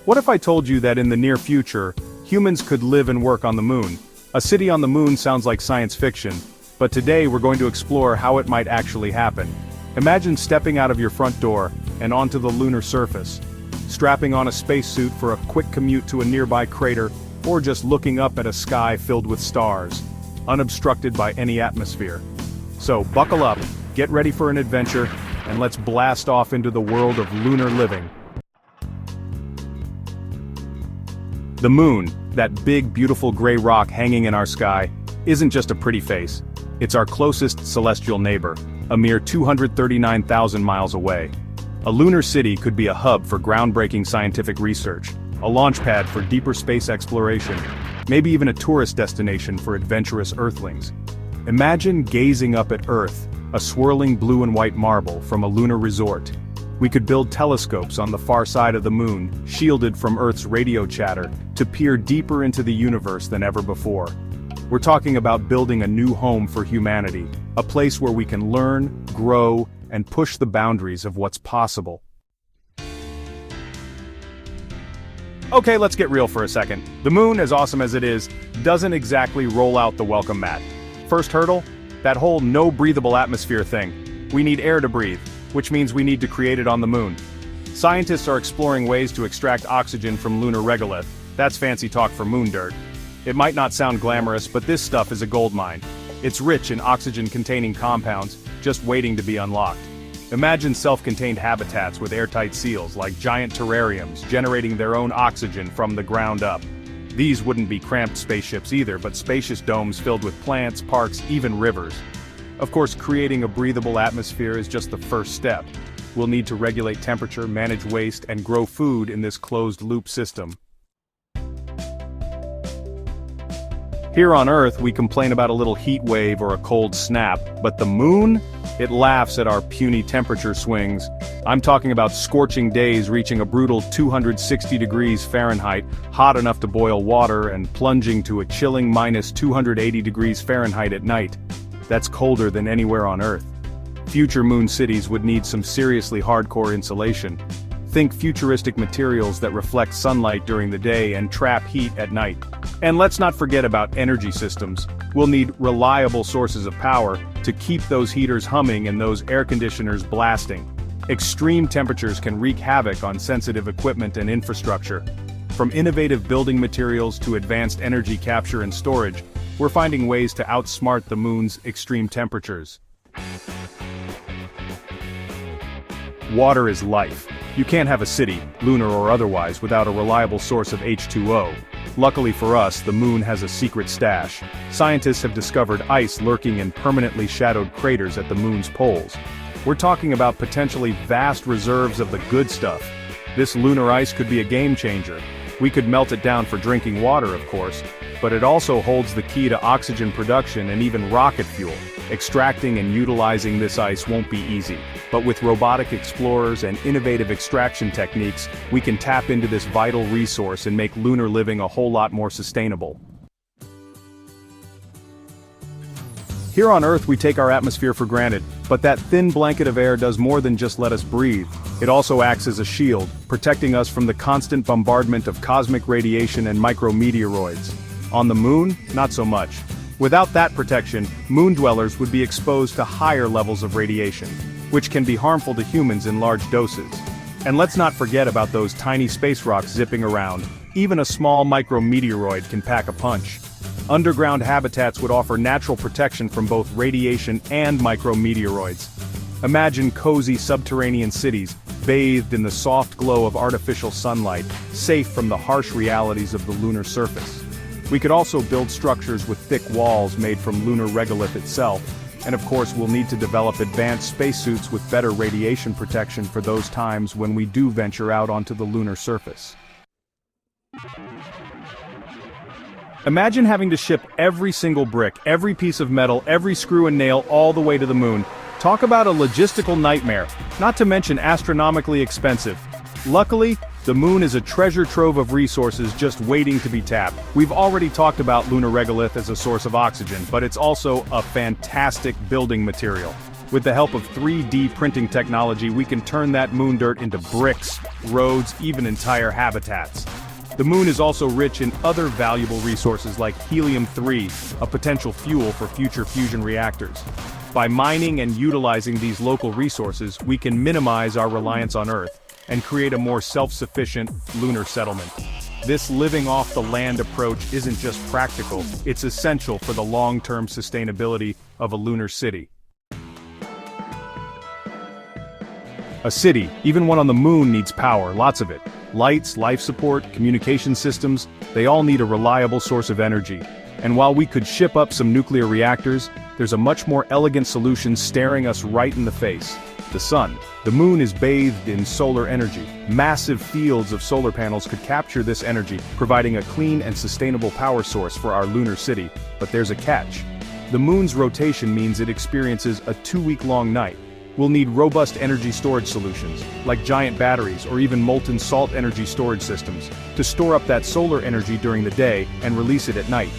What if I told you that in the near future, humans could live and work on the moon? A city on the moon sounds like science fiction, but today we're going to explore how it might actually happen. Imagine stepping out of your front door and onto the lunar surface, strapping on a spacesuit for a quick commute to a nearby crater, or just looking up at a sky filled with stars, unobstructed by any atmosphere. So buckle up, get ready for an adventure, and let's blast off into the world of lunar living. The moon, that big beautiful gray rock hanging in our sky, isn't just a pretty face. It's our closest celestial neighbor, a mere 239,000 miles away. A lunar city could be a hub for groundbreaking scientific research, a launch pad for deeper space exploration, maybe even a tourist destination for adventurous Earthlings. Imagine gazing up at Earth, a swirling blue and white marble from a lunar resort. We could build telescopes on the far side of the moon, shielded from Earth's radio chatter, to peer deeper into the universe than ever before. We're talking about building a new home for humanity, a place where we can learn, grow, and push the boundaries of what's possible. Okay, let's get real for a second. The moon, as awesome as it is, doesn't exactly roll out the welcome mat. First hurdle? That whole no breathable atmosphere thing. We need air to breathe, which means we need to create it on the moon. Scientists are exploring ways to extract oxygen from lunar regolith. That's fancy talk for moon dirt. It might not sound glamorous, but this stuff is a goldmine. It's rich in oxygen-containing compounds, just waiting to be unlocked. Imagine self-contained habitats with airtight seals like giant terrariums generating their own oxygen from the ground up. These wouldn't be cramped spaceships either, but spacious domes filled with plants, parks, even rivers. Of course, creating a breathable atmosphere is just the first step. We'll need to regulate temperature, manage waste, and grow food in this closed-loop system. Here on Earth, we complain about a little heat wave or a cold snap, but the moon? It laughs at our puny temperature swings. I'm talking about scorching days reaching a brutal 260 degrees Fahrenheit, hot enough to boil water, and plunging to a chilling minus 280 degrees Fahrenheit at night. That's colder than anywhere on Earth. Future moon cities would need some seriously hardcore insulation. Think futuristic materials that reflect sunlight during the day and trap heat at night. And let's not forget about energy systems. We'll need reliable sources of power to keep those heaters humming and those air conditioners blasting. Extreme temperatures can wreak havoc on sensitive equipment and infrastructure. From innovative building materials to advanced energy capture and storage, we're finding ways to outsmart the moon's extreme temperatures. Water is life. You can't have a city, lunar or otherwise, without a reliable source of H2O. Luckily for us, the moon has a secret stash. Scientists have discovered ice lurking in permanently shadowed craters at the moon's poles. We're talking about potentially vast reserves of the good stuff. This lunar ice could be a game changer. We could melt it down for drinking water, of course, but it also holds the key to oxygen production and even rocket fuel. Extracting and utilizing this ice won't be easy, but with robotic explorers and innovative extraction techniques, we can tap into this vital resource and make lunar living a whole lot more sustainable. Here on Earth we take our atmosphere for granted, but that thin blanket of air does more than just let us breathe. It also acts as a shield, protecting us from the constant bombardment of cosmic radiation and micrometeoroids. On the moon, not so much. Without that protection, moon dwellers would be exposed to higher levels of radiation, which can be harmful to humans in large doses. And let's not forget about those tiny space rocks zipping around. Even a small micrometeoroid can pack a punch. Underground habitats would offer natural protection from both radiation and micrometeoroids. Imagine cozy subterranean cities, bathed in the soft glow of artificial sunlight, safe from the harsh realities of the lunar surface. We could also build structures with thick walls made from lunar regolith itself, and of course we'll need to develop advanced spacesuits with better radiation protection for those times when we do venture out onto the lunar surface. Imagine having to ship every single brick, every piece of metal, every screw and nail all the way to the moon. Talk about a logistical nightmare, not to mention astronomically expensive. Luckily, the moon is a treasure trove of resources just waiting to be tapped. We've already talked about lunar regolith as a source of oxygen, but it's also a fantastic building material. With the help of 3D printing technology, we can turn that moon dirt into bricks, roads, even entire habitats. The moon is also rich in other valuable resources like helium-3, a potential fuel for future fusion reactors. By mining and utilizing these local resources, we can minimize our reliance on Earth and create a more self-sufficient lunar settlement. This living off the land approach isn't just practical, it's essential for the long-term sustainability of a lunar city. A city, even one on the moon, needs power, lots of it. Lights, life support, communication systems, they all need a reliable source of energy. And while we could ship up some nuclear reactors, there's a much more elegant solution staring us right in the face: the sun. The moon is bathed in solar energy. Massive fields of solar panels could capture this energy, providing a clean and sustainable power source for our lunar city. But there's a catch. The moon's rotation means it experiences a 2-week-long night. We'll need robust energy storage solutions, like giant batteries or even molten salt energy storage systems, to store up that solar energy during the day and release it at night.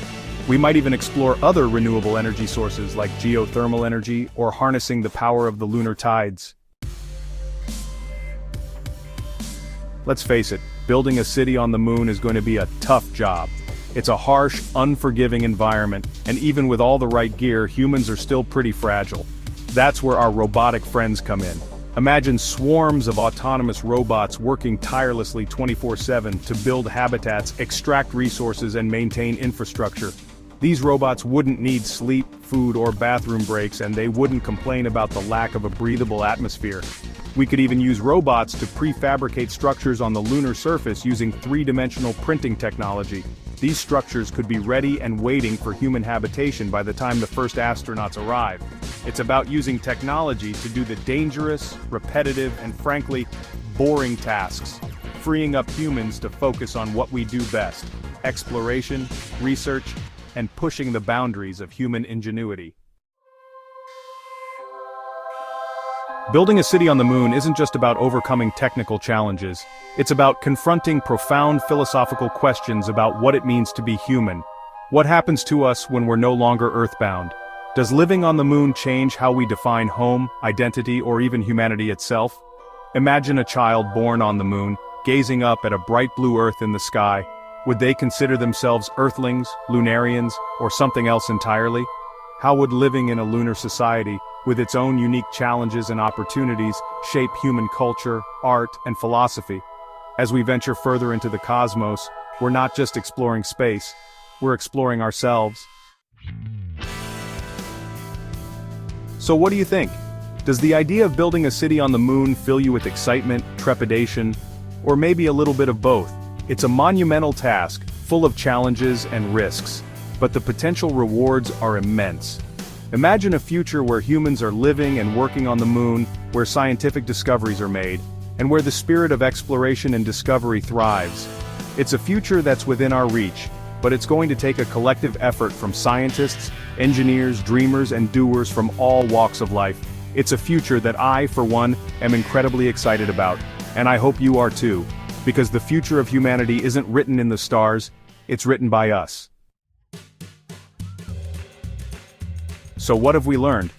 We might even explore other renewable energy sources like geothermal energy or harnessing the power of the lunar tides. Let's face it, building a city on the moon is going to be a tough job. It's a harsh, unforgiving environment, and even with all the right gear, humans are still pretty fragile. That's where our robotic friends come in. Imagine swarms of autonomous robots working tirelessly 24/7 to build habitats, extract resources, and maintain infrastructure. These robots wouldn't need sleep, food, or bathroom breaks, and they wouldn't complain about the lack of a breathable atmosphere. We could even use robots to prefabricate structures on the lunar surface using 3-dimensional printing technology. These structures could be ready and waiting for human habitation by the time the first astronauts arrive. It's about using technology to do the dangerous, repetitive, and frankly, boring tasks, freeing up humans to focus on what we do best: exploration, research, and pushing the boundaries of human ingenuity. Building a city on the moon isn't just about overcoming technical challenges. It's about confronting profound philosophical questions about what it means to be human. What happens to us when we're no longer earthbound? Does living on the moon change how we define home, identity, or even humanity itself? Imagine a child born on the moon, gazing up at a bright blue Earth in the sky. Would they consider themselves Earthlings, Lunarians, or something else entirely? How would living in a lunar society, with its own unique challenges and opportunities, shape human culture, art, and philosophy? As we venture further into the cosmos, we're not just exploring space, we're exploring ourselves. So what do you think? Does the idea of building a city on the moon fill you with excitement, trepidation, or maybe a little bit of both? It's a monumental task, full of challenges and risks, but the potential rewards are immense. Imagine a future where humans are living and working on the moon, where scientific discoveries are made, and where the spirit of exploration and discovery thrives. It's a future that's within our reach, but it's going to take a collective effort from scientists, engineers, dreamers, and doers from all walks of life. It's a future that I, for one, am incredibly excited about, and I hope you are too, because the future of humanity isn't written in the stars, it's written by us. So what have we learned?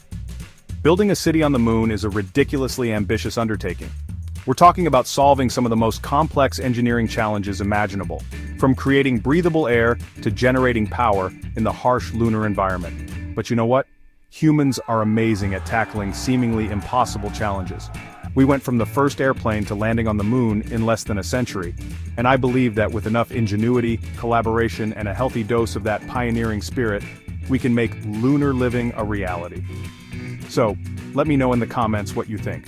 Building a city on the moon is a ridiculously ambitious undertaking. We're talking about solving some of the most complex engineering challenges imaginable, from creating breathable air to generating power in the harsh lunar environment. But you know what? Humans are amazing at tackling seemingly impossible challenges. We went from the first airplane to landing on the moon in less than a century, and I believe that with enough ingenuity, collaboration, and a healthy dose of that pioneering spirit, we can make lunar living a reality. So, let me know in the comments what you think.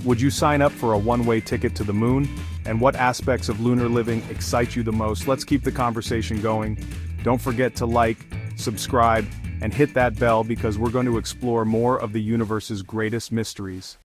Would you sign up for a one-way ticket to the moon? And what aspects of lunar living excite you the most? Let's keep the conversation going. Don't forget to like, subscribe, and hit that bell because we're going to explore more of the universe's greatest mysteries.